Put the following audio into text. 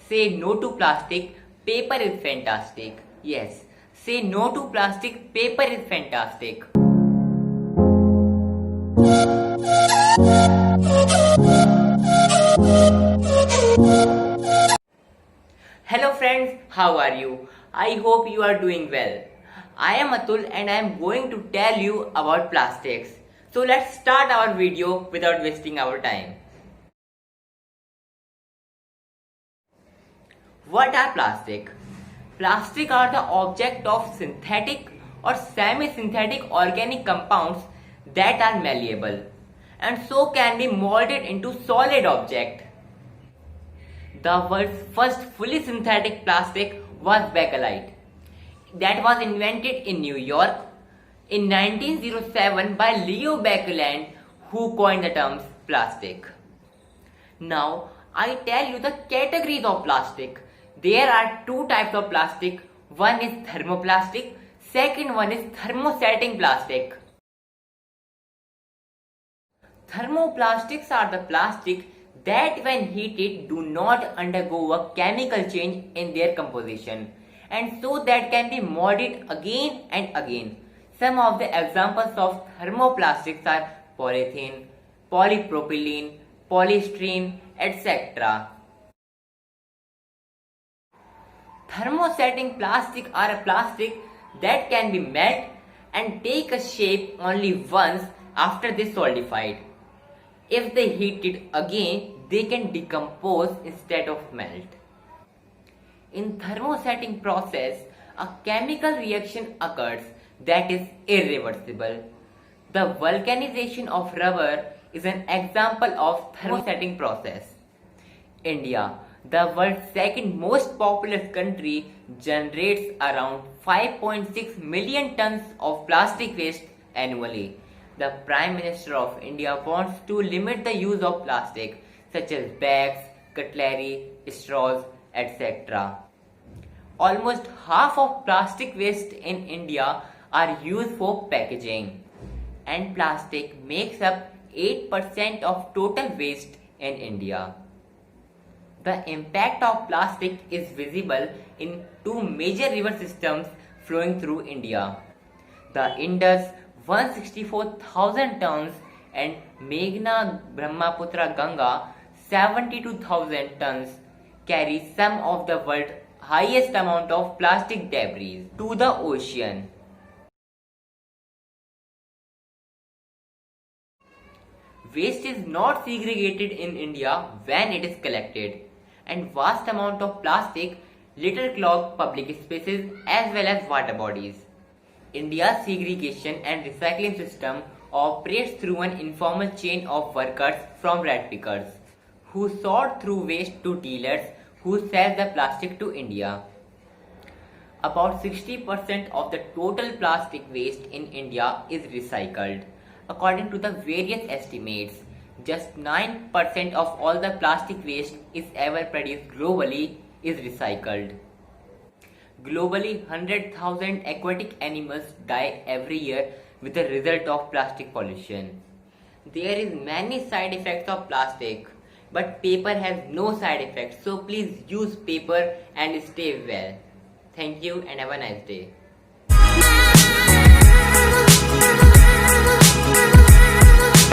Say no to plastic, paper is fantastic. Yes, say no to plastic, paper is fantastic. Hello friends, how are you? I hope you are doing well. I am Atul and I am going to tell you about plastics. So let's start our video without wasting our time. What are plastic? Plastic are the object of synthetic or semi-synthetic organic compounds that are malleable and so can be molded into solid object. The world's first fully synthetic plastic was Bakelite. That was invented in New York in 1907 by Leo Baekeland, who coined the terms plastic. Now, I tell you the categories of plastic. There are two types of plastic. One is thermoplastic, second one is thermosetting plastic. Thermoplastics are the plastic that when heated do not undergo a chemical change in their composition and so that can be molded again and again. Some of the examples of thermoplastics are polyethylene, polypropylene, polystyrene, etc. Thermosetting plastic are a plastic that can be melted and take a shape only once after they solidified. If they heat it again, they can decompose instead of melt. In thermosetting process, a chemical reaction occurs that is irreversible. The vulcanization of rubber is an example of thermosetting process. India, the world's second most populous country, generates around 5.6 million tons of plastic waste annually. The Prime Minister of India wants to limit the use of plastic such as bags, cutlery, straws, etc. Almost half of plastic waste in India are used for packaging, and plastic makes up 8% of total waste in India. The impact of plastic is visible in two major river systems flowing through India. The Indus 164,000 tons and Meghna Brahmaputra Ganga 72,000 tons carry some of the world's highest amount of plastic debris to the ocean. Waste is not segregated in India when it is collected, and vast amount of plastic litter clog public spaces as well as water bodies. India's segregation and recycling system operates through an informal chain of workers from rat pickers, who sort through waste to dealers who sell the plastic to India. About 60% of the total plastic waste in India is recycled. According to the various estimates, just 9% of all the plastic waste is ever produced globally is recycled. Globally, 100,000 aquatic animals die every year with the result of plastic pollution. There is many side effects of plastic, but paper has no side effects, so please use paper and stay well. Thank you and have a nice day.